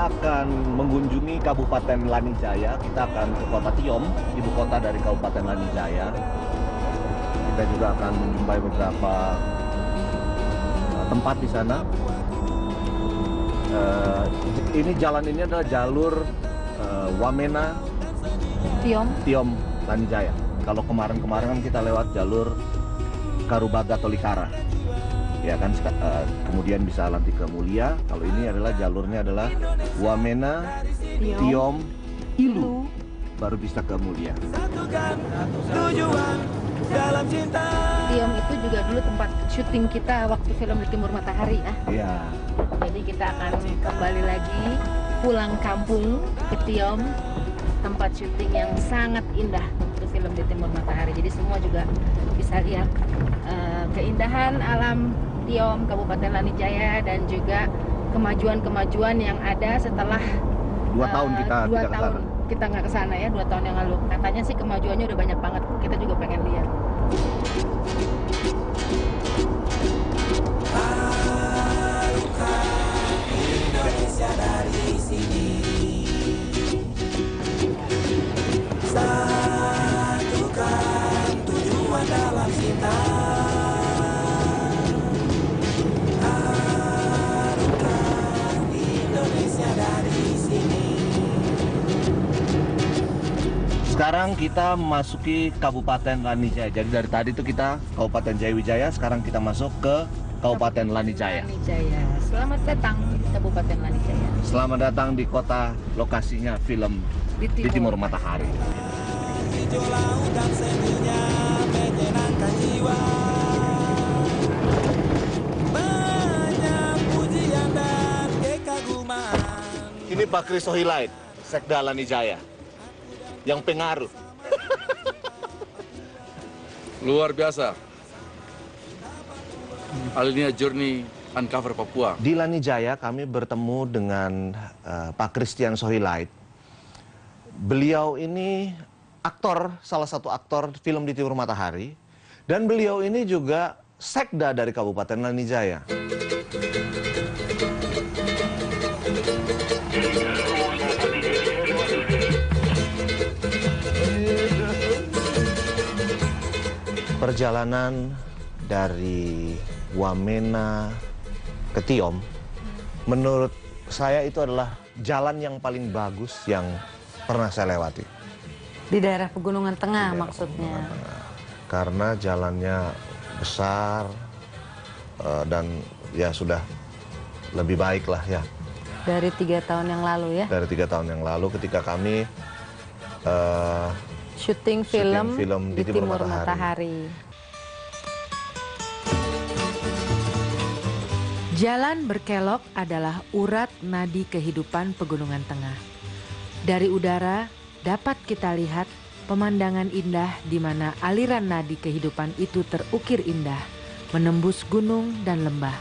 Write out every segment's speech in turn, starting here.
kita akan mengunjungi Kabupaten Lanijaya. Kita akan ke Kota Tiom, ibu kota dari Kabupaten Lanijaya. Kita juga akan menjumpai beberapa tempat di sana. Ini jalan ini adalah jalur Wamena Tiom Lanijaya. Kalau kemarin-kemarin kan kita lewat jalur Karubaga Tolikara, ya kan, kemudian bisa nanti ke Mulia. Kalau ini adalah jalurnya adalah Wamena Tiom Ilu, baru bisa ke Mulia. Tiom itu juga dulu tempat syuting kita waktu film Di Timur Matahari ya. Iya. Jadi kita akan kembali lagi pulang kampung ke Tiom, tempat syuting yang sangat indah untuk film Di Timur Matahari. Jadi semua juga bisa lihat keindahan alam Tiom, Kabupaten Lanijaya, dan juga kemajuan-kemajuan yang ada setelah 2 tahun kita tidak ke sana. Kita nggak ke sana ya, 2 tahun yang lalu. Katanya sih kemajuannya udah banyak banget. Kita juga pengen lihat. Indonesia dari sini, satukan tujuan dalam cinta. Harukan Indonesia dari sini. Sekarang kita memasuki Kabupaten Lanijaya. Jadi dari tadi itu kita Kabupaten Jayawijaya, sekarang kita masuk ke Kabupaten Lanijaya. Selamat datang di Kabupaten Lanijaya. Selamat datang di kota lokasinya film Di Timur Matahari. Hijau laut dan sendunya menyenangkan jiwa. Banyak pujian dan kekaguman. Ini Pak Kris Sohilait, Sekda Lanijaya, yang pengaruh. Luar biasa. Alinea Journey Uncover Papua. Di Lanijaya kami bertemu dengan Pak Christian Sohilait. Beliau ini aktor, salah satu aktor film Di Timur Matahari. Dan beliau ini juga sekda dari Kabupaten Lanijaya. Perjalanan dari Wamena ke Tiom, menurut saya itu adalah jalan yang paling bagus yang pernah saya lewati. Di daerah Pegunungan Tengah Di daerah maksudnya. Pegunungan Tengah. Karena jalannya besar dan ya sudah lebih baik lah ya. Dari 3 tahun yang lalu ya. Dari 3 tahun yang lalu ketika kami Syuting film Di Timur Matahari. Jalan berkelok adalah urat nadi kehidupan Pegunungan Tengah. Dari udara dapat kita lihat pemandangan indah di mana aliran nadi kehidupan itu terukir indah, menembus gunung dan lembah,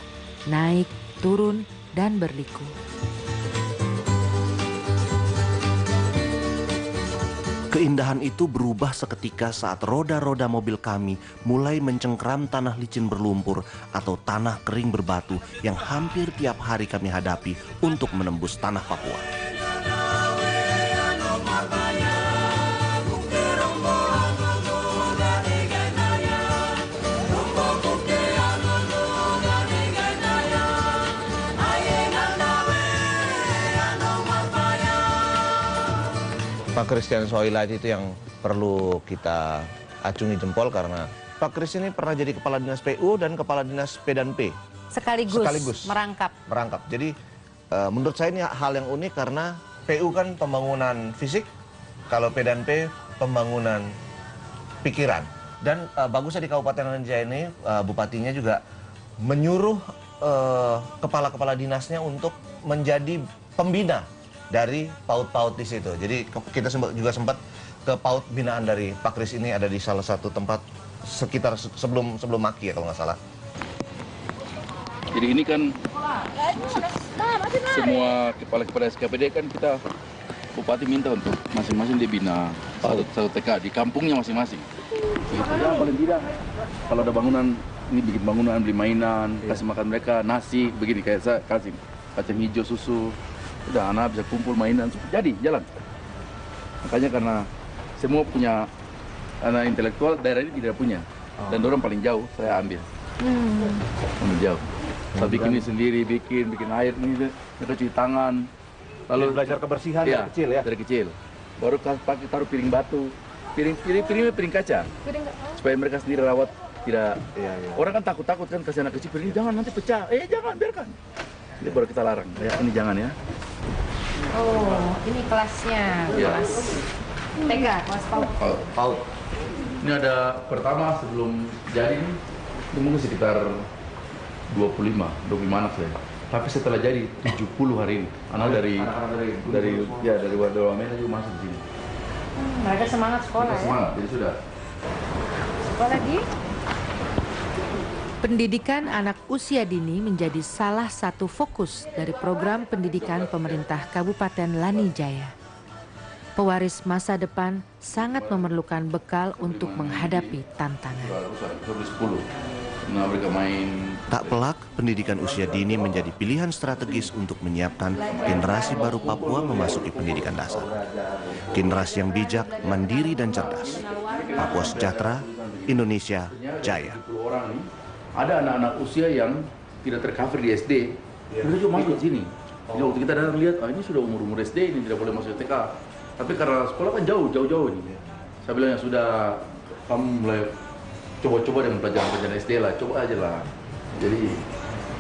naik, turun, dan berliku. Keindahan itu berubah seketika saat roda-roda mobil kami mulai mencengkram tanah licin berlumpur atau tanah kering berbatu yang hampir tiap hari kami hadapi untuk menembus tanah Papua. Pak Christian Sohilait itu yang perlu kita acungi jempol karena Pak Kris ini pernah jadi Kepala Dinas PU dan Kepala Dinas P dan P. Sekaligus merangkap. Jadi menurut saya ini hal yang unik karena PU kan pembangunan fisik, kalau P dan P pembangunan pikiran. Dan bagusnya di Kabupaten Lanijaya ini bupatinya juga menyuruh kepala-kepala dinasnya untuk menjadi pembina dari PAUD-PAUD di situ. Jadi kita juga sempat ke PAUD binaan dari Pak Kris ini ada di salah satu tempat sekitar sebelum Maki ya kalau nggak salah. Jadi ini kan semua kepala-kepala SKPD kan kita bupati minta untuk masing-masing dibina satu TK di kampungnya masing-masing. Ya paling tidak kalau ada bangunan ini bikin bangunan, beli mainan, kasih makan mereka nasi begini kayak saya kasih kacang hijau, susu. Udah anak bisa kumpul mainan, jadi jalan. Makanya karena semua punya anak intelektual, daerah ini tidak punya. Dan orang paling jauh, saya ambil. Paling jauh. Saya bikin ini sendiri, bikin air ini, mereka cuci tangan. Lalu belajar kebersihan iya, dari kecil ya? Dari kecil. Baru pakai taruh piring batu, piring kaca. Supaya mereka sendiri rawat, tidak. Orang kan takut kan kasih anak kecil piring, jangan nanti pecah. Jangan, biarkan. Ini baru kita larang. Ya, ini jangan ya. Oh, ini kelasnya. Iya. Kelas TK, kelas PAUD. PAUD. Ini ada pertama sebelum jadi ini mungkin sekitar 25 anak saya. Tapi setelah jadi 70 hari ini. Anak dari Wamena juga masuk di sini. Mereka semangat sekolah ya? Semangat, jadi sudah. Sekolah lagi? Pendidikan anak usia dini menjadi salah satu fokus dari program pendidikan pemerintah Kabupaten Lanijaya. Pewaris masa depan sangat memerlukan bekal untuk menghadapi tantangan. Sudah 10. Nah, mereka main. Tak pelak, pendidikan usia dini menjadi pilihan strategis untuk menyiapkan generasi baru Papua memasuki pendidikan dasar. Generasi yang bijak, mandiri dan cerdas. Papua sejahtera, Indonesia jaya. 10 orang nih, ada anak-anak usia yang tidak tercover di SD, mereka juga masuk di sini. Jadi waktu kita datang lihat, ini sudah umur SD, ini tidak boleh masuk TK. Tapi karena sekolah kan jauh ini. Saya bilang ya sudah, kamu mulai coba-coba dengan pelajaran SD lah, coba aja lah. Jadi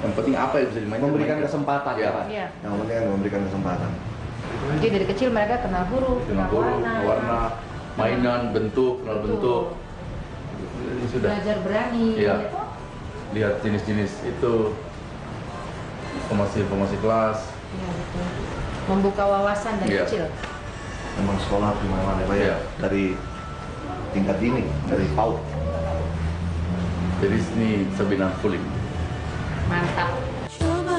yang penting apa yang bisa dimainkan. Memberikan kesempatan ya Pak? Iya. Yang penting kan memberikan kesempatan. Jadi dari kecil mereka kenal huruf, kenal warna, mainan, bentuk, kenal bentuk. Ini sudah. belajar berani. Iya. Lihat jenis-jenis itu, formasi kelas. Iya, betul. Membuka wawasan dari Iya. kecil. Memang sekolah di mana-mana Pak ya? Iya. Dari tingkat dini, dari PAUD. Jadi ini Sabina Fuling. Mantap. Nama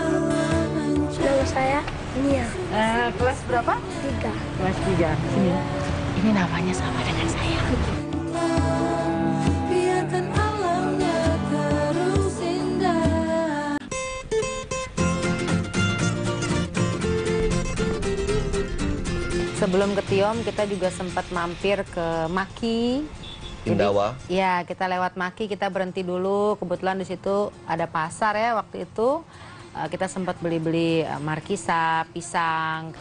saya Nia, Kelas berapa? 3. Kelas 3. Sini. Ini namanya sama dengan saya. Biarkan alamnya terus indah. Sebelum ke Tiom, kita juga sempat mampir ke Maki. Indawa. Ya, kita lewat Maki, kita berhenti dulu. Kebetulan di situ ada pasar ya waktu itu. Kita sempat beli-beli markisa, pisang.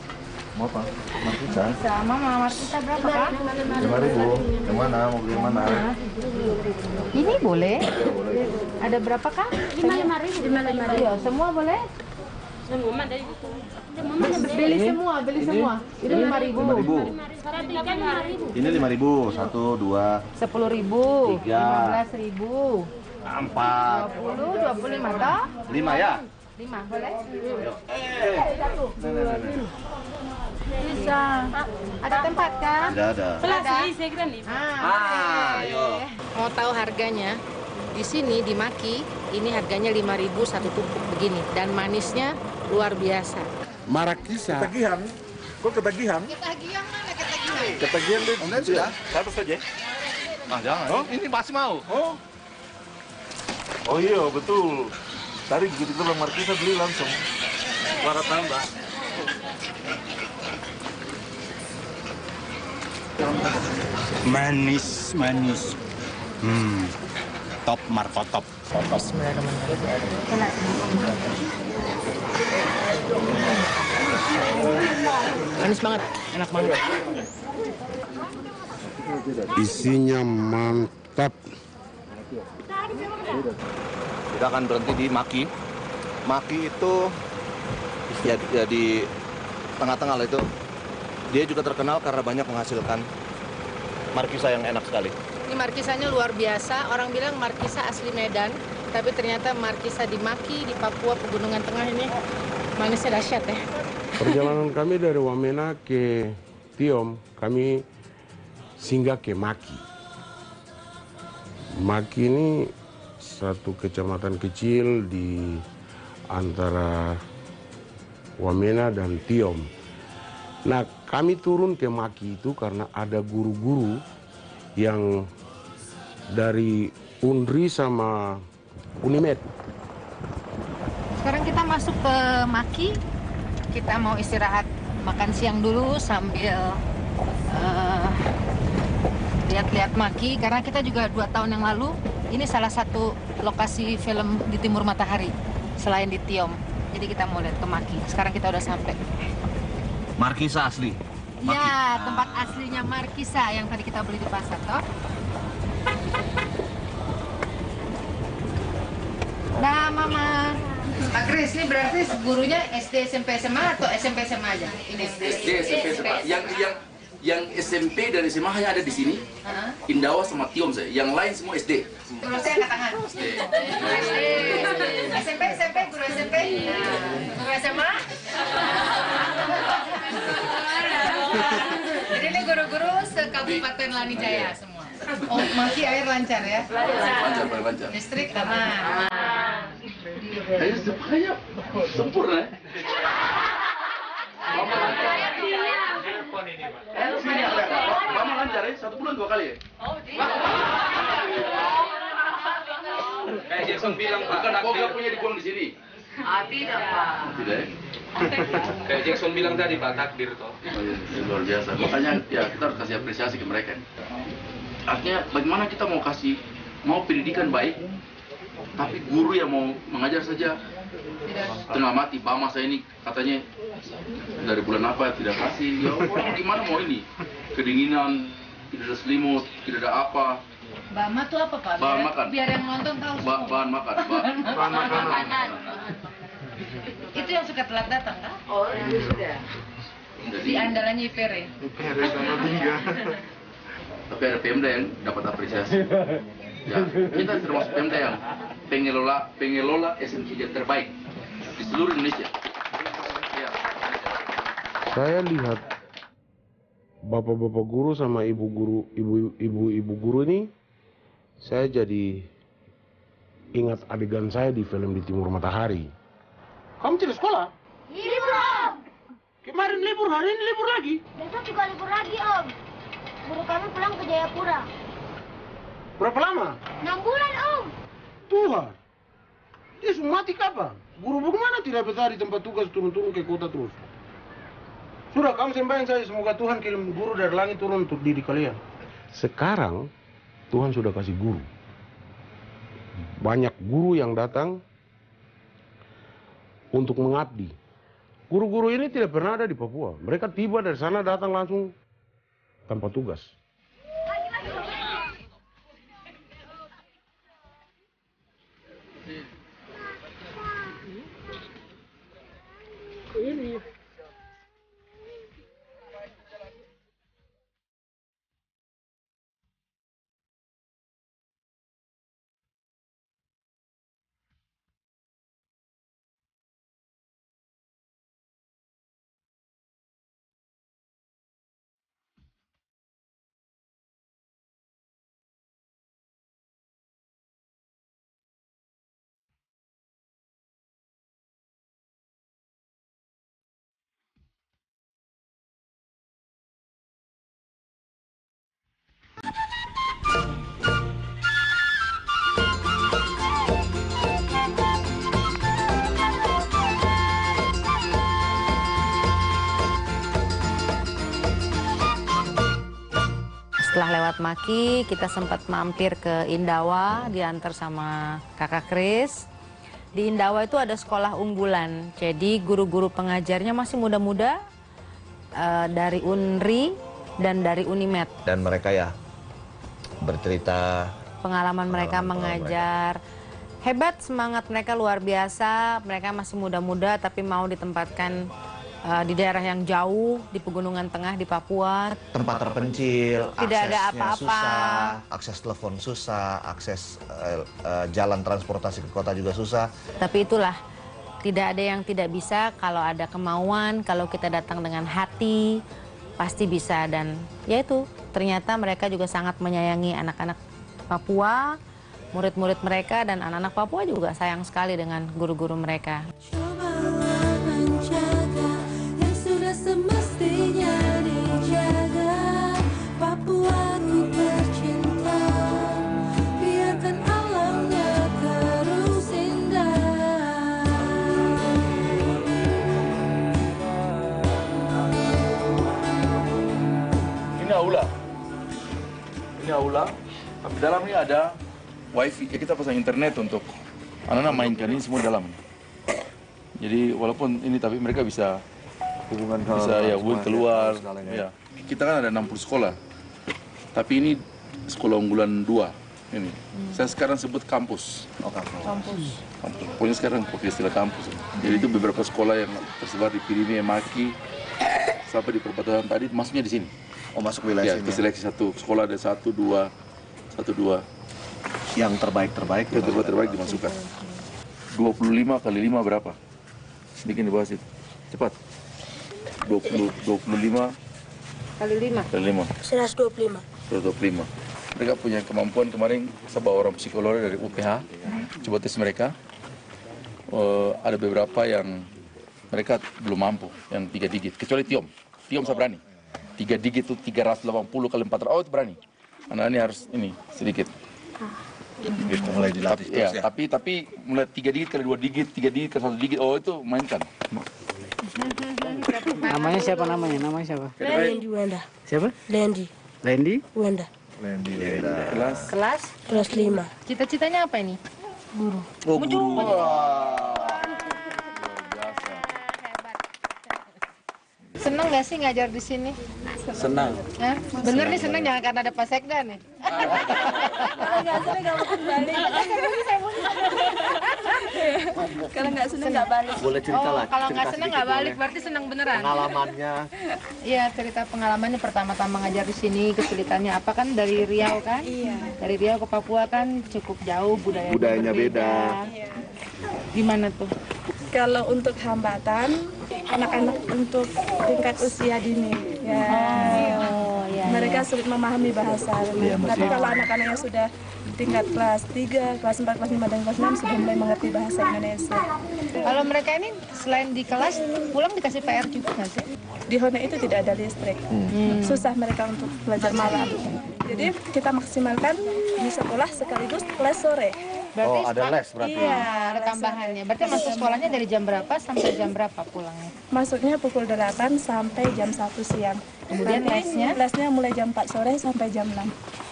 Mau apa? Markisa? Mama, markisa berapa Kak? 5.000. Yang mana? Mau beli yang mana? Ini boleh? Ada berapa Kak? 5.000. Iya, semua boleh? Beli semua. Itu 5.000. 5.000. Ini 5.000. 1, 2, 10.000. 3, 15.000. 4, 20, 25 toh? 5 ya? 5 boleh? Bisa. Ada tempat kan? Tidak ada. Ayo. Mau tahu harganya? Di sini di Maki ini harganya 5.000 satu tumpuk begini dan manisnya luar biasa. Marakisa. Ketagihan. Kok ketagihan? Ketagihan mana ketagihan? Ketagihan deh. Kemudian sudah? Satu saja. Ah, jangan. Ini masih mau. Oh iya, betul. Tadi begitu kita Bang Markisa beli langsung. Warna tambah. Manis. Top markotop. Manis banget, enak banget. Isinya mantap. Kita akan berhenti di Maki. Maki itu ya di tengah-tengah lah itu. Dia juga terkenal karena banyak menghasilkan markisa yang enak sekali. Ini markisanya luar biasa. Orang bilang markisa asli Medan, tapi ternyata markisa di Maki di Papua Pegunungan Tengah ini manisnya dahsyat ya. Perjalanan kami dari Wamena ke Tiom, kami singgah ke Maki. Maki ini satu kecamatan kecil di antara Wamena dan Tiom. Nah, kami turun ke Maki itu karena ada guru-guru yang dari UNRI sama Unimed. Sekarang kita masuk ke Maki. kita mau istirahat makan siang dulu sambil lihat-lihat Maki, karena kita juga 2 tahun yang lalu ini salah satu lokasi film di Timur Matahari selain di Tiom. Jadi kita mau lihat ke Maki. Sekarang kita udah sampai. Markisa asli. Ya, tempat aslinya Markisa yang tadi kita beli di pasar, toh. Nah, Mama. Pak Kris, ini berarti gurunya SD, SMP, SMA atau SMP, SMA aja? Ini SD, SMP, SMA. Yang SMP dan SMA hanya ada di sini. Indawa sama Tiom saya. Yang lain semua SD. Guru saya angkat tangan. SD. SMP, guru SMP. Guru SMA. Jadi ini guru-guru se-Kabupaten Lanijaya semua. Oh, Maki air lancar ya? Lancar, paling lancar. Listrik aman. Kayaknya sempurna. Mama lancar ya? 1 bulan 2 kali ya? Kayak Jackson bilang Pak. Bukan aku punya dibuang di sini. Tidak, Pak. Tidak ya? Kayak Jackson bilang tadi Pak, takdir toh. Oh, iya, luar biasa. Makanya ya kita harus kasih apresiasi ke mereka. Artinya bagaimana kita mau pendidikan baik, tapi guru yang mau mengajar saja setengah mati. Bama saya ini katanya dari bulan apa tidak kasih. Ya orang gimana mau ini? Kedinginan, tidak ada selimut, tidak ada apa. Bama tuh apa, Pak? Bahan makan. Biar yang nonton tahu. Bahan makan. Bahan makanan. Itu yang suka telat datang, kan? Oh, itu sudah. Di andalannya IPR. Tapi ada Pemda yang dapat apresiasi. Ya, kita termasuk Pemda yang pengelola SMK yang terbaik di seluruh Indonesia. Ya. Saya lihat bapak-bapak guru sama ibu guru ini, saya jadi ingat adegan saya di film di Timur Matahari. Kamu tidak sekolah? Libur, Om. Kemarin libur, hari ini libur lagi. Besok juga libur lagi, Om. Guru kami pulang ke Jayapura. Berapa lama? 6 bulan, Om. Tuhan, dia semua mati kapan? Guru bagaimana tidak betah di tempat tugas turun-turun ke kota terus? Sudah, kamu sembahyang saja, semoga Tuhan kirim guru dari langit turun untuk didik kalian. Sekarang, Tuhan sudah kasih guru. Banyak guru yang datang untuk mengabdi. Guru-guru ini tidak pernah ada di Papua. Mereka tiba dari sana datang langsung tanpa tugas. Ini. Setelah lewat Maki, kita sempat mampir ke Indawa, diantar sama kakak Kris. Di Indawa itu ada sekolah unggulan, jadi guru-guru pengajarnya masih muda-muda, dari UNRI dan dari UNIMED. Dan mereka ya bercerita Pengalaman mereka mengajar. Hebat, semangat mereka luar biasa, mereka masih muda-muda tapi mau ditempatkan di daerah yang jauh, di pegunungan tengah di Papua. tempat terpencil, Tidak ada aksesnya apa-apa. susah, akses telepon susah, akses jalan transportasi ke kota juga susah. Tapi itulah, tidak ada yang tidak bisa kalau ada kemauan, kalau kita datang dengan hati, pasti bisa. Dan ya itu, ternyata mereka juga sangat menyayangi anak-anak Papua, murid-murid mereka, dan anak-anak Papua juga sayang sekali dengan guru-guru mereka. Cobalah menjaga yang sudah semestinya dijaga. Papuaku tercinta, biarkan alamnya terus indah. aula. Ini aula. Di dalam ini ada wifi. Ya, kita pasang internet untuk anak-anak mainkan ini semua di dalam. Jadi walaupun ini tapi mereka bisa Hubungan ya hubungan keluar. Ya. Kita kan ada 60 sekolah. Tapi ini sekolah unggulan 2 ini. Saya sekarang sebut kampus. Kampus. Pokoknya sekarang pakai istilah kampus. Jadi itu beberapa sekolah yang tersebar di Pirimi, Maki, sampai di perbatasan tadi masuknya di sini. Oh, masuk wilayah Ya, sini. seleksi satu sekolah ada 1, 2. Yang terbaik-terbaik. Yang terbaik dimasukkan. 25 kali 5 berapa? Bikin di bawah situ. Cepat. 25 Kali 5. kali 5. 125. 125. Mereka punya kemampuan kemarin saya bawa orang psikolog dari UPH, coba tes mereka. Ada beberapa yang mereka belum mampu, yang 3 digit. Kecuali Tiom saya berani. 3 digit itu 380 kali 400. Oh itu berani. Anak ini harus ini sedikit. Gitu, mulai dilatih Ya, terus ya. tapi mulai 3 digit kali 2 digit, 3 digit kali 1 digit. Oh itu mainkan. Namanya siapa namanya? Namanya siapa? Lendi Wenda. Siapa? Lendi Lendi? Wenda. Kelas Kelas 5. Cita-citanya apa ini? Oh, guru. Seneng nggak sih ngajar di sini? Senang. Hah? Bener nih seneng, jangan karena ada Pak Sekda nih. Kalau nggak seneng nggak mau balik. Kalau nggak seneng nggak balik. Boleh cerita Oh, lah. kalau nggak cerita seneng sedikit nggak balik, boleh. berarti seneng beneran. Pengalamannya. Iya, cerita pengalamannya pertama-tama ngajar di sini, kesulitannya apa kan dari Riau kan? Iya. Dari Riau ke Papua kan cukup jauh, budayanya beda. Gimana tuh? Kalau untuk hambatan anak-anak untuk tingkat usia dini ya, Oh, ya. mereka sulit memahami bahasa. Tapi kalau anak-anak yang sudah tingkat kelas 3, kelas 4, kelas 5, dan kelas 6 sudah mulai mengerti bahasa Indonesia. Kalau mereka ini selain di kelas pulang dikasih PR juga nggak sih? Di Hone itu tidak ada listrik, susah mereka untuk belajar malam. Jadi kita maksimalkan di sekolah sekaligus les sore. Berarti Oh, ada les berarti. Iya, ada tambahannya. Berarti masuk sekolahnya dari jam berapa sampai jam berapa pulangnya? masuknya pukul 8 sampai jam 1 siang. Kemudian Nanti lesnya mulai jam 4 sore sampai jam 6.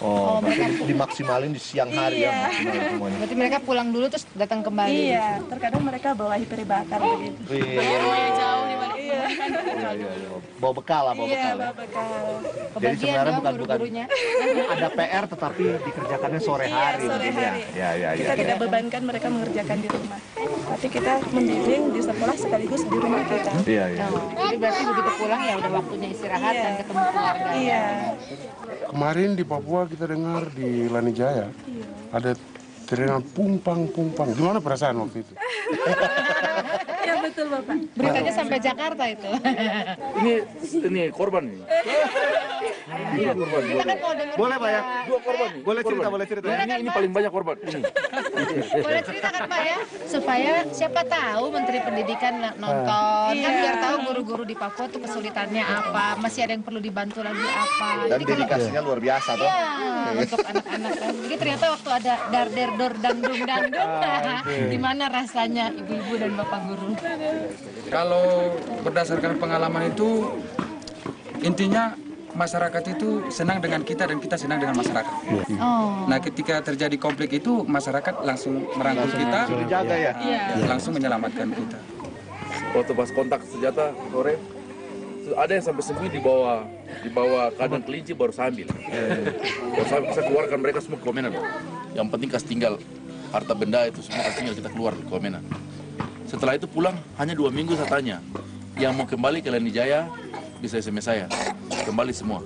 Oh, berarti dimaksimalin di siang hari ya. maksimalin semuanya. Berarti mereka pulang dulu terus datang kembali. Iya, terkadang mereka bawa hiperi bakar begitu. Iya. Bawa bekal lah, bawa Iya, bekal. ya. bawa bekal. Jadi Kebagian sebenarnya dong bukan guru-gurunya. ada PR tetapi dikerjakannya sore hari. Sore mungkin ya. hari. Ya. Kita tidak bebankan mereka mengerjakan di rumah. Tapi kita membimbing di sekolah sekaligus di rumah kita. Iya. Oh, jadi berarti begitu pulang ya udah waktunya istirahat dan ketemu keluarga. Iya. Kemarin di Papua kita dengar di Lanijaya ada teriakan pumpang. Gimana perasaan waktu itu? Ya betul Bapak. Beritanya sampai Jakarta itu. Ini korban ini. Ini korban. Kita kan mau dengar. Boleh Pak ya? 2 korban nih. Boleh cerita, Korban. boleh cerita. Ini paling banyak korban. Ini. Boleh ceritakan Pak ya, supaya siapa tahu Menteri Pendidikan nonton, kan biar tahu guru-guru di Papua tuh kesulitannya apa, masih ada yang perlu dibantu lagi apa. Dan Jadi kalau dedikasinya luar biasa tuh. ya, untuk anak-anak kan. Jadi ternyata waktu ada darder dor dangdung, gimana rasanya ibu-ibu dan bapak guru? Kalau berdasarkan pengalaman itu, intinya masyarakat itu senang dengan kita dan kita senang dengan masyarakat. Oh. Nah, ketika terjadi konflik itu, masyarakat langsung merangkul kita, Dijaga ya. langsung menyelamatkan kita. Waktu pas kontak senjata sore, ada yang sampai sembunyi di bawah kandang kelinci baru sambil. Baru sambil bisa keluarkan mereka semua ke Wamena. Yang penting kas tinggal harta benda itu semua kas tinggal kita keluar ke Wamena. Setelah itu pulang hanya 2 minggu saya tanya, yang mau kembali ke Lanijaya bisa SMS saya, kembali semua.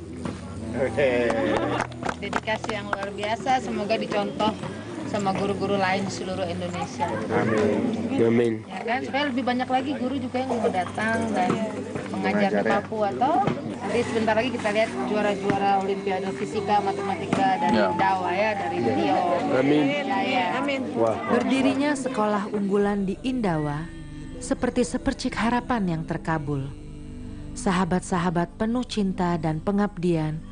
Dedikasi yang luar biasa, semoga dicontoh sama guru-guru lain di seluruh Indonesia. Amin. Ya kan, supaya lebih banyak lagi guru juga yang mau datang dan mengajar di Papua. Atau nanti sebentar lagi kita lihat juara-juara Olimpiade Fisika, Matematika dari Dawa ya, dari Rio. Amin. Ya. Amin. Berdirinya sekolah unggulan di Indawa seperti sepercik harapan yang terkabul. Sahabat-sahabat penuh cinta dan pengabdian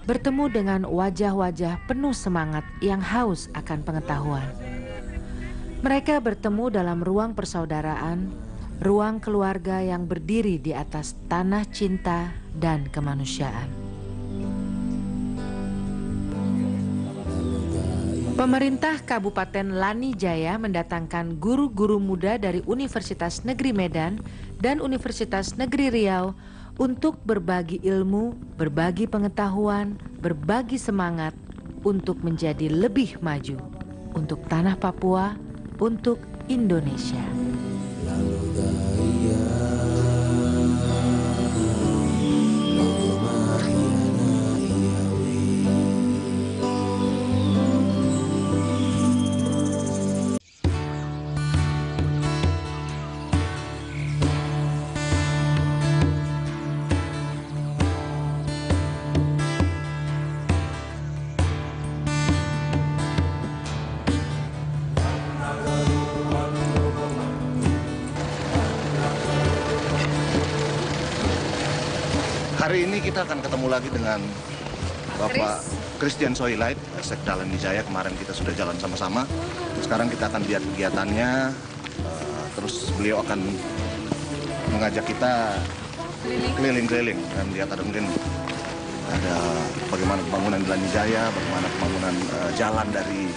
bertemu dengan wajah-wajah penuh semangat yang haus akan pengetahuan. Mereka bertemu dalam ruang persaudaraan, ruang keluarga yang berdiri di atas tanah cinta dan kemanusiaan. Pemerintah Kabupaten Lanijaya mendatangkan guru-guru muda dari Universitas Negeri Medan dan Universitas Negeri Riau untuk berbagi ilmu, berbagi pengetahuan, berbagi semangat untuk menjadi lebih maju untuk tanah Papua, untuk Indonesia. Hari ini kita akan ketemu lagi dengan Bapak Christian Soilait, Sekda Lanijaya. Kemarin kita sudah jalan sama-sama. Sekarang kita akan lihat kegiatannya. Terus beliau akan mengajak kita keliling-keliling dan lihat ada mungkin ada bagaimana pembangunan di Lanijaya, bagaimana pembangunan jalan dari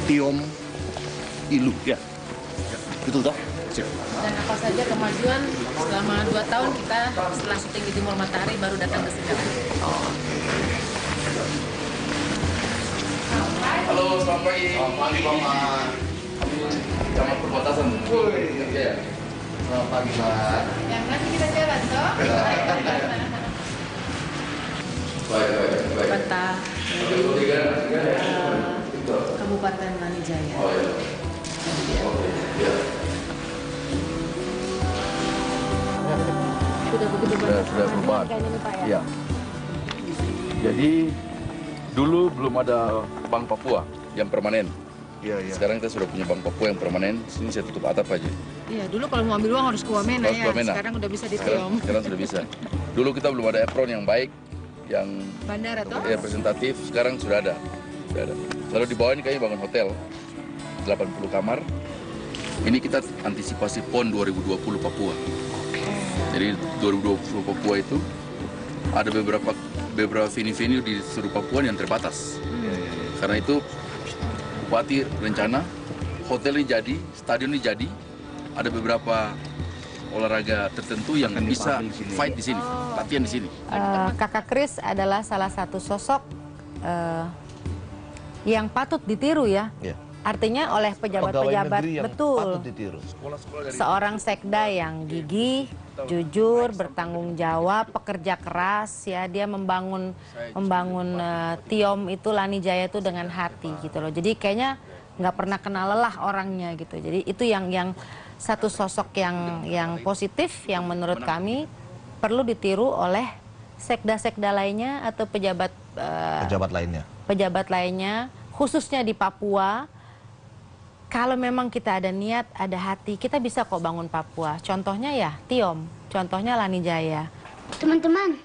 Tiom Ilu. Ya, betul toh? Dan apa saja kemajuan selama 2 tahun kita setelah syuting di Timur Matahari baru datang ke sini. Halo, selamat pagi. Selamat pagi, Bapak. Camat perbatasan. Ya. Selamat pagi, Pak. Yang masih kita jalan, toh? Baik. Peta Kabupaten Lanijaya. Oh ya. Ya. Sudah begitu banyak Sudah perubahan. Ya. Jadi dulu belum ada Bank Papua yang permanen. Iya. Sekarang kita sudah punya Bank Papua yang permanen. Sini saya tutup atap aja. Iya, dulu kalau mau ambil uang harus ke Wamena ya. Sekarang udah bisa di Tiom. Sekarang sudah bisa. Dulu kita belum ada apron yang baik, yang Bandara toh? representatif. Sekarang sudah ada. Lalu di bawah ini kami bangun hotel 80 kamar. Ini kita antisipasi PON 2020 Papua. Jadi 2020 Papua itu ada beberapa venue-venue di seluruh Papua yang terbatas. Karena itu Bupati rencana hotel ini jadi, stadion ini jadi, ada beberapa olahraga tertentu yang bisa fight di sini, latihan di sini. Kakak Kris adalah salah satu sosok yang patut ditiru ya. Artinya oleh pejabat-pejabat, betul. Seorang sekda yang gigih, jujur, bertanggung jawab, pekerja keras ya. Dia membangun Tiom itu Lanijaya itu dengan hati gitu loh. Jadi kayaknya nggak pernah kenal lelah orangnya gitu. Jadi itu yang satu sosok yang positif yang menurut kami perlu ditiru oleh sekda-sekda lainnya atau pejabat lainnya khususnya di Papua. Kalau memang kita ada niat, ada hati, kita bisa kok bangun Papua. Contohnya ya Tiom, contohnya Lanijaya. Teman-teman,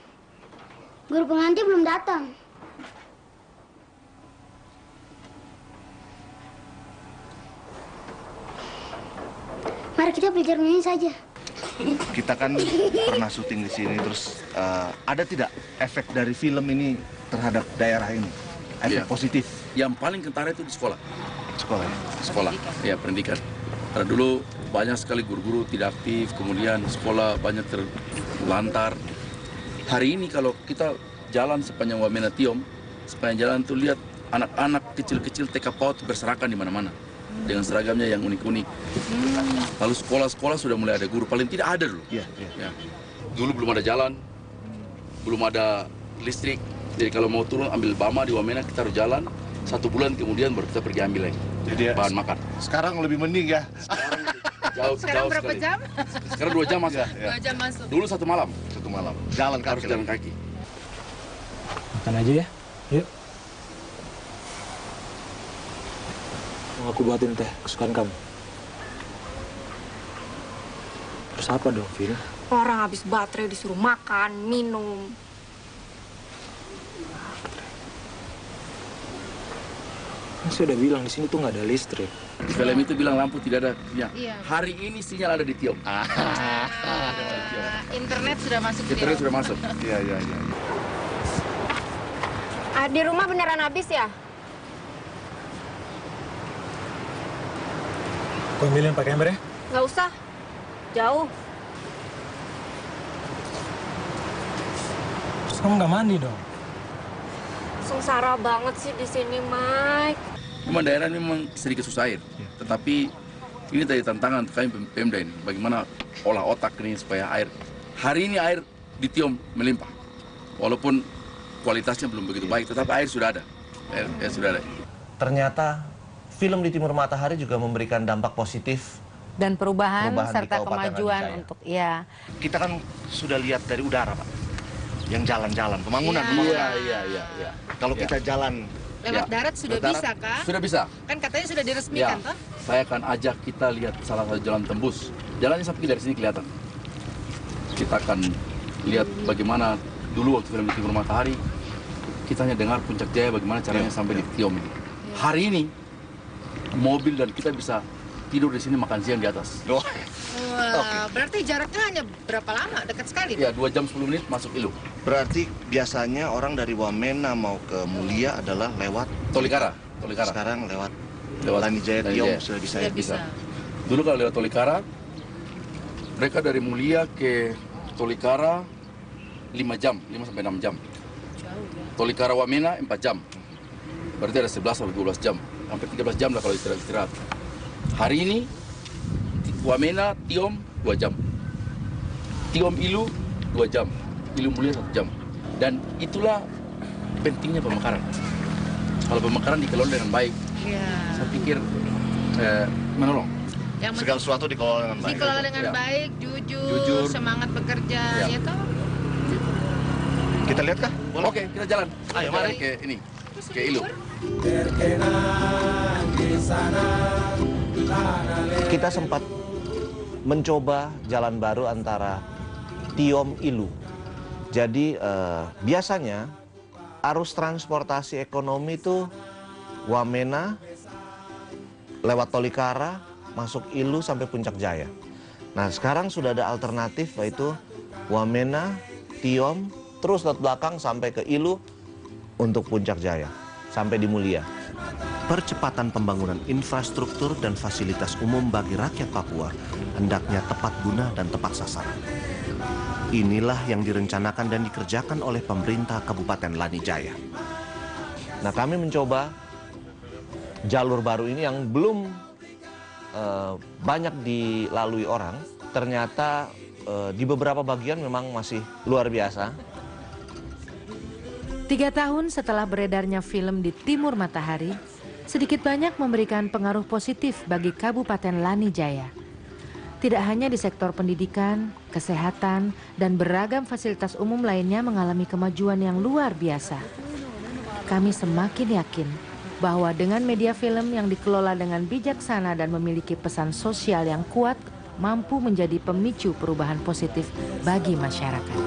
guru pengantin belum datang. Mari kita belajar menyanyi saja. Kita kan pernah syuting di sini, terus ada tidak efek dari film ini terhadap daerah ini? Efek positif? Yang paling kentara itu di sekolah. Sekolah, ya pendidikan. Karena dulu banyak sekali guru-guru tidak aktif, kemudian sekolah banyak terlantar. Hari ini kalau kita jalan sepanjang Wamena Tiom, sepanjang jalan tuh lihat anak-anak kecil-kecil TK PAUD berserakan di mana-mana dengan seragamnya yang unik-unik. Lalu sekolah-sekolah sudah mulai ada guru, paling tidak ada dulu. Ya. Dulu belum ada jalan, belum ada listrik. Jadi kalau mau turun ambil Bama di Wamena kita harus jalan. 1 bulan kemudian baru kita pergi ambil lagi. Jadi bahan makan. Sekarang lebih mending ya. Sekarang berapa jam? Sekarang 2 jam masuk. 2 jam masuk. Dulu 1 malam. Jalan kaki. Harus jalan kaki. Makan aja ya. Yuk. Mau aku buatin teh kesukaan kamu. Terus apa dong, Vin? Orang habis baterai disuruh makan, minum. Saya udah bilang di sini tuh nggak ada listrik. Di film itu bilang lampu tidak ada. Ya. Hari ini sinyal ada di Tiom. Internet sudah masuk. Internet sudah masuk. Iya. Di rumah beneran habis ya? Aku ambilin pakai ember ya? Nggak usah. Jauh. Terus kamu nggak mandi dong? Sengsara banget sih di sini, Mike. Memang daerah ini memang sedikit susah air. Tetapi ini tadi tantangan kami Pemda ini. Bagaimana olah otak ini supaya air. Hari ini air di Tiom melimpah. Walaupun kualitasnya belum begitu baik, tetapi air sudah ada. Air sudah ada. Ternyata film di Timur Matahari juga memberikan dampak positif Dan perubahan di serta Kabupaten kemajuan Lanijaya. untuk ya. Kita kan sudah lihat dari udara, Pak. Yang jalan-jalan, pembangunan. Iya. Kalau kita jalan Lewat darat sudah Lewat bisa, darat Kak? Sudah bisa. Kan katanya sudah diresmikan, Ya, toh? saya akan ajak kita lihat salah satu jalan tembus. Jalannya sampai dari sini kelihatan. Kita akan lihat bagaimana dulu waktu film di Timur Matahari, kita hanya dengar Puncak Jaya bagaimana caranya sampai di Tiom ini. Hari ini, mobil dan kita bisa tidur di sini, makan siang di atas. Wah, berarti jaraknya hanya berapa lama? Dekat sekali. Ya, 2 jam 10 menit masuk Ilu. Berarti biasanya orang dari Wamena mau ke Mulia adalah lewat Tolikara. Sekarang lewat Lanijaya. Lanijaya Tiom sudah bisa. Sudah bisa. Dulu kalau lewat Tolikara, mereka dari Mulia ke Tolikara 5 jam, 5 sampai 6 jam. Tolikara Wamena 4 jam. Berarti ada 11 atau 12 jam. Hampir 13 jam lah kalau istirahat. Hari ini Wamena, Tiom 2 jam. Tiom Ilu 2 jam. Ilu Mulia 1 jam. Dan itulah pentingnya pemekaran. Kalau pemekaran dikelola dengan baik, saya pikir menolong. Segala sesuatu dikelola dengan baik. Dikelola dengan baik, jujur, semangat bekerja, ya toh? Kita lihat kah? Boleh? Oke, kita jalan. Ayo, Jalan mari. ke ini, ke Ilu. Kita sempat mencoba jalan baru antara Tiom Ilu. Jadi biasanya arus transportasi ekonomi itu Wamena lewat Tolikara masuk Ilu sampai Puncak Jaya. Nah sekarang sudah ada alternatif yaitu Wamena, Tiom, terus lewat belakang sampai ke Ilu untuk Puncak Jaya sampai di Mulia. Percepatan pembangunan infrastruktur dan fasilitas umum bagi rakyat Papua hendaknya tepat guna dan tepat sasaran. Inilah yang direncanakan dan dikerjakan oleh pemerintah Kabupaten Lanijaya. Nah, kami mencoba jalur baru ini yang belum banyak dilalui orang. Ternyata di beberapa bagian memang masih luar biasa. 3 tahun setelah beredarnya film di Timur Matahari, sedikit banyak memberikan pengaruh positif bagi Kabupaten Lanijaya. Tidak hanya di sektor pendidikan, kesehatan, dan beragam fasilitas umum lainnya mengalami kemajuan yang luar biasa. Kami semakin yakin bahwa dengan media film yang dikelola dengan bijaksana dan memiliki pesan sosial yang kuat, mampu menjadi pemicu perubahan positif bagi masyarakat.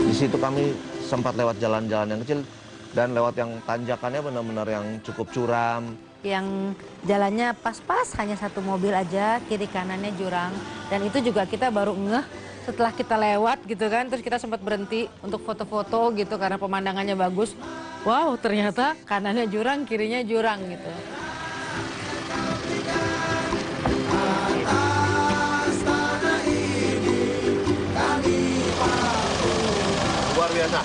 Di situ kami sempat lewat jalan-jalan yang kecil dan lewat yang tanjakannya benar-benar yang cukup curam. Yang jalannya pas-pas hanya satu mobil aja, kiri kanannya jurang. Dan itu juga kita baru ngeh setelah kita lewat gitu kan, terus kita sempat berhenti untuk foto-foto gitu karena pemandangannya bagus. Wow, ternyata kanannya jurang, kirinya jurang gitu. Luar biasa.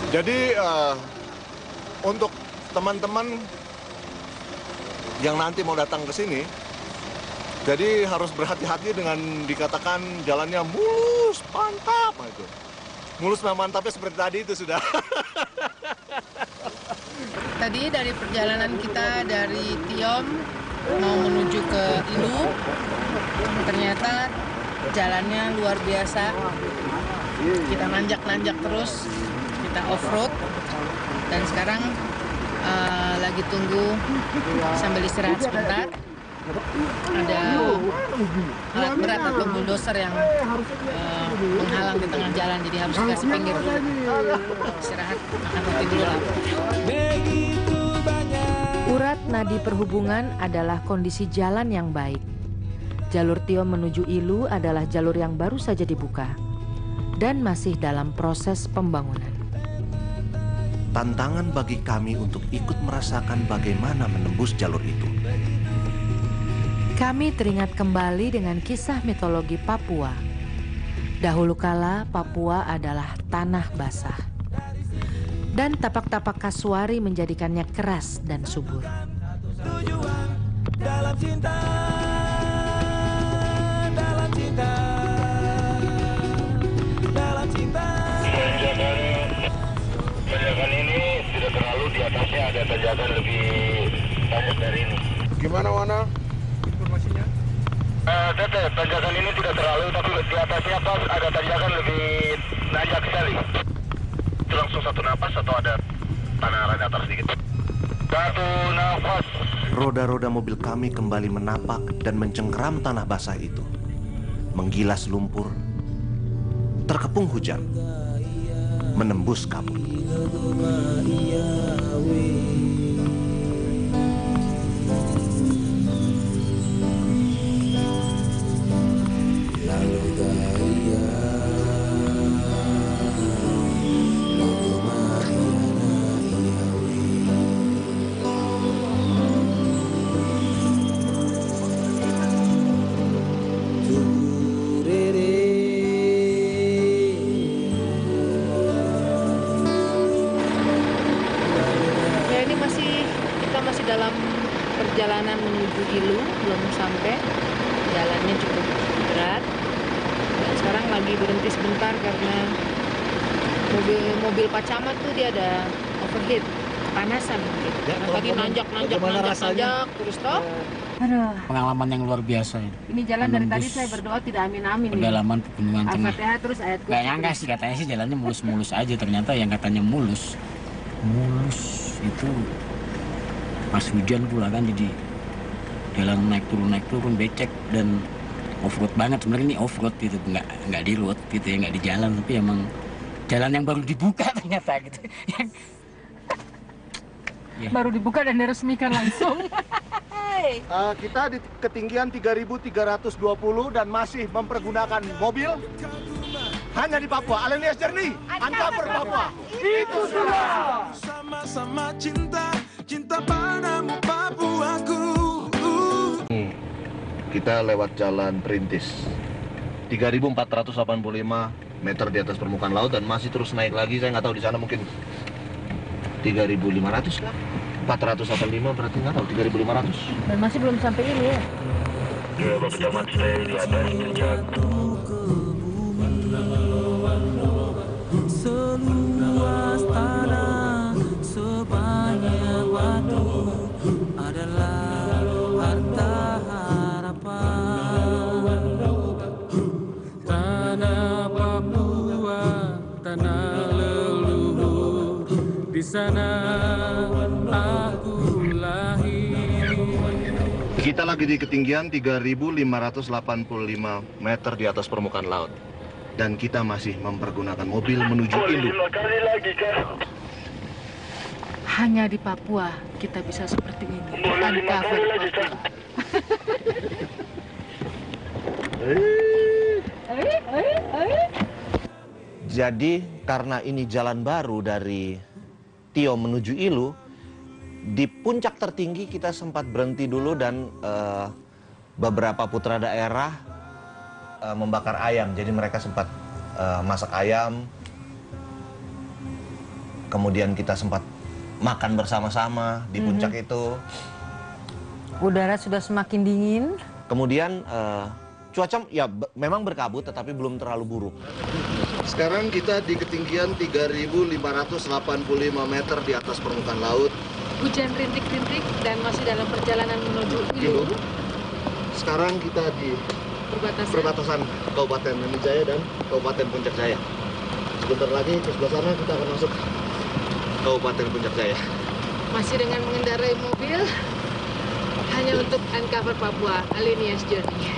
Jadi untuk teman-teman yang nanti mau datang ke sini, jadi harus berhati-hati dengan dikatakan jalannya mulus, mantap itu. Mulus dan mantapnya seperti tadi itu sudah. Tadi dari perjalanan kita dari Tiom mau menuju ke Ilu, ternyata jalannya luar biasa. Kita nanjak-nanjak terus, kita off-road, dan sekarang lagi tunggu sambil istirahat sebentar. Ada alat berat atau bulldozer yang menghalang di tengah jalan, jadi harus dikasih pinggir dulu. Istirahat, makan roti dulu lah. Urat nadi perhubungan adalah kondisi jalan yang baik. Jalur Tiom menuju Ilu adalah jalur yang baru saja dibuka. dan masih dalam proses pembangunan. Tantangan bagi kami untuk ikut merasakan bagaimana menembus jalur itu. Kami teringat kembali dengan kisah mitologi Papua. Dahulu kala Papua adalah tanah basah. Dan tapak-tapak kasuari menjadikannya keras dan subur. Dalam cinta, dalam cinta, dalam cinta. Tanjakan ini tidak terlalu, di atasnya ada tanjakan lebih banyak dari ini. Gimana Wana? Informasinya? Teteh, tanjakan ini tidak terlalu, tapi di atasnya pas ada tanjakan lebih nanjak sekali. Itu langsung satu napas atau ada tanah datar sedikit? Satu nafas. Roda-roda mobil kami kembali menapak dan mencengkeram tanah basah itu. Menggilas lumpur, terkepung hujan, menembus kabut. Dalam perjalanan menuju Ilu, belum sampai, jalannya cukup berat dan sekarang lagi berhenti sebentar karena mobil Pacamat tuh dia ada overheat, kepanasan mungkin. Karena tadi nanjak terus stop. Aduh. Pengalaman yang luar biasa ini. Ini jalan dari tadi saya berdoa tidak amin-amin. Pedalaman pegunungan tengah. Al-Fatihah terus ayat kursi. Gak nyangka sih, katanya sih jalannya mulus-mulus aja, ternyata yang katanya mulus itu pas hujan pula kan, jadi jalan naik turun becek dan off-road banget. Sebenarnya ini off-road gitu, nggak di road gitu ya, nggak di jalan, tapi emang jalan yang baru dibuka ternyata gitu. Ya. Baru dibuka dan diresmikan langsung. Kita di ketinggian 3.320 dan masih mempergunakan mobil hanya di Papua. Alenias Journey, Uncover Papua. Itu sudah. Sama-sama cinta padamu Papuaku. Kita lewat jalan perintis 3.485 meter di atas permukaan laut dan masih terus naik lagi. Saya nggak tahu di sana mungkin 3.500 lah, 485 berarti nggak tahu, 3.500. Dan masih belum sampai ini ya. Ya, berteman stay di atas jejak. Seluas tanah, sebanyak batu adalah harta harapan. Tanah Papua, tanah leluhur, di sana aku lahir. Kita lagi di ketinggian 3.585 meter di atas permukaan laut. Dan kita masih mempergunakan mobil menuju Ilu. Hanya di Papua kita bisa seperti ini. Uncover Papua. Jadi karena ini jalan baru dari Tiom menuju Ilu, di puncak tertinggi kita sempat berhenti dulu dan beberapa putra daerah membakar ayam. Jadi mereka sempat masak ayam, kemudian kita sempat makan bersama-sama di puncak itu. Udara sudah semakin dingin. Kemudian cuaca ya memang berkabut tetapi belum terlalu buruk. Sekarang kita di ketinggian 3.585 meter di atas permukaan laut. Hujan rintik-rintik dan masih dalam perjalanan menuju Ilu. Sekarang kita di perbatasan Kabupaten Pamijaya dan Kabupaten Puncak Jaya. Sebentar lagi ke sebelah sana kita akan masuk Kabupaten Puncak Jaya. Masih dengan mengendarai mobil hanya untuk Uncover Papua, Alenias Journey.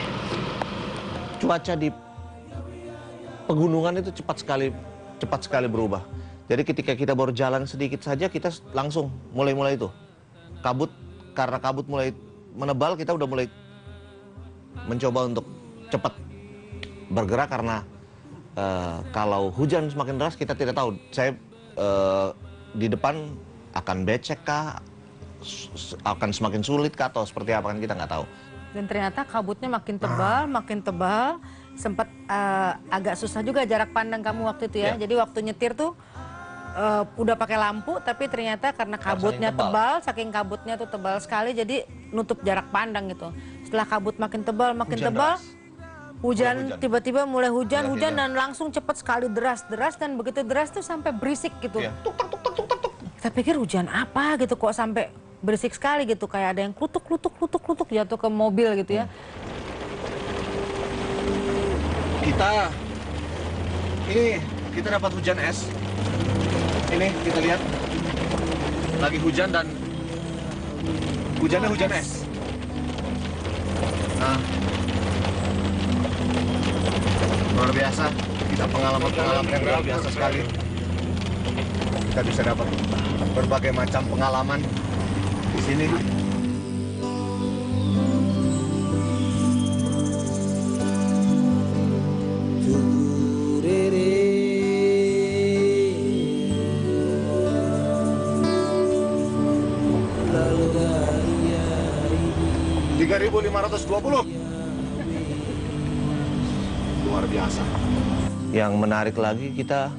Cuaca di pegunungan itu cepat sekali berubah. Jadi ketika kita baru jalan sedikit saja kita langsung mulai itu. Karena kabut mulai menebal, kita udah mulai mencoba untuk cepat bergerak karena kalau hujan semakin deras kita tidak tahu. Saya di depan akan becek kah, akan semakin sulit kah, atau seperti apa kan kita nggak tahu. Dan ternyata kabutnya makin tebal, sempat agak susah juga jarak pandang kamu waktu itu ya. Jadi waktu nyetir tuh udah pakai lampu, tapi ternyata karena kabutnya tebal, saking kabutnya tuh tebal sekali, jadi nutup jarak pandang gitu. Setelah kabut makin tebal, hujan tiba-tiba mulai hujan dan langsung cepat sekali deras, dan begitu deras tuh sampai berisik gitu. Tuk, tuk, tuk, tuk, tuk, tuk. Kita pikir hujan apa gitu kok sampai berisik sekali gitu, kayak ada yang klutuk jatuh ke mobil gitu ya. Kita dapat hujan es. Ini kita lihat lagi hujan dan hujannya hujan es. Nah, luar biasa, kita pengalaman yang luar biasa sekali. Kita bisa dapat berbagai macam pengalaman di sini. Luar biasa. Yang menarik lagi, kita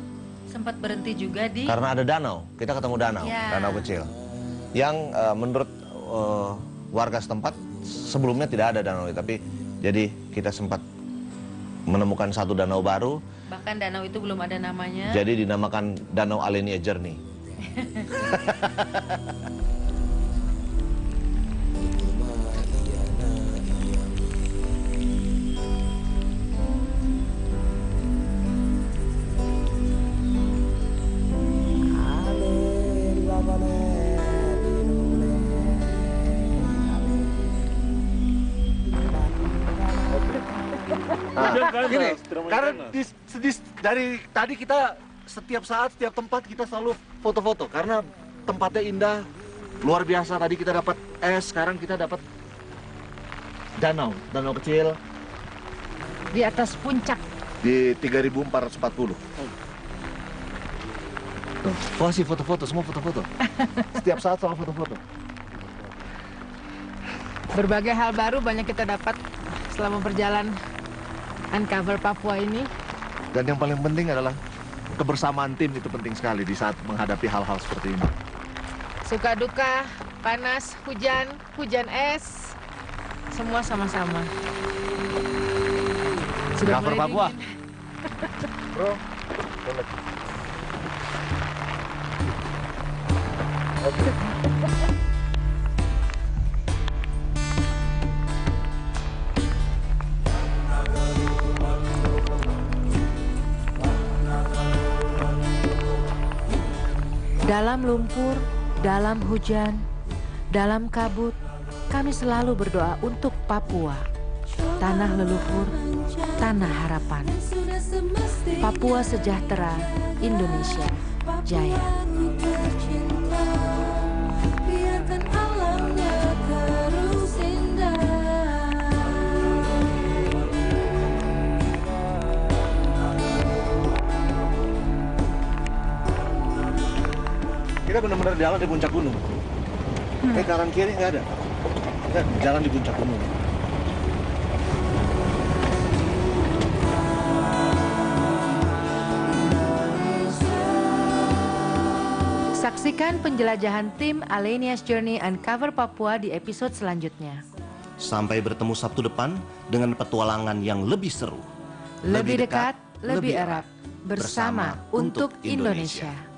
sempat berhenti juga di... Karena ada danau, kita ketemu danau, danau kecil. Yang menurut warga setempat sebelumnya tidak ada danau, tapi jadi kita sempat menemukan satu danau baru. Bahkan danau itu belum ada namanya. Jadi dinamakan Danau Alenia Journey. Gini, karena dari tadi kita setiap saat, setiap tempat kita selalu foto-foto karena tempatnya indah, luar biasa. Tadi kita dapat es, sekarang kita dapat danau kecil di atas puncak di 3440. Masih foto-foto, semua foto-foto. Setiap saat selalu foto-foto. Berbagai hal baru banyak kita dapat selama berjalan Uncover Papua ini. Dan yang paling penting adalah kebersamaan tim, itu penting sekali di saat menghadapi hal-hal seperti ini. Suka duka, panas, hujan es, semua sama-sama. Sudah Uncover Papua. Bro, Dalam lumpur, dalam hujan, dalam kabut, kami selalu berdoa untuk Papua, tanah leluhur, tanah harapan. Papua sejahtera, Indonesia jaya. kita benar-benar jalan di puncak gunung. Kanan kiri nggak ada. Kita jalan di puncak gunung. Saksikan penjelajahan tim Alenia's Journey Uncover Papua di episode selanjutnya. Sampai bertemu Sabtu depan dengan petualangan yang lebih seru. Lebih dekat, lebih erat, bersama untuk Indonesia.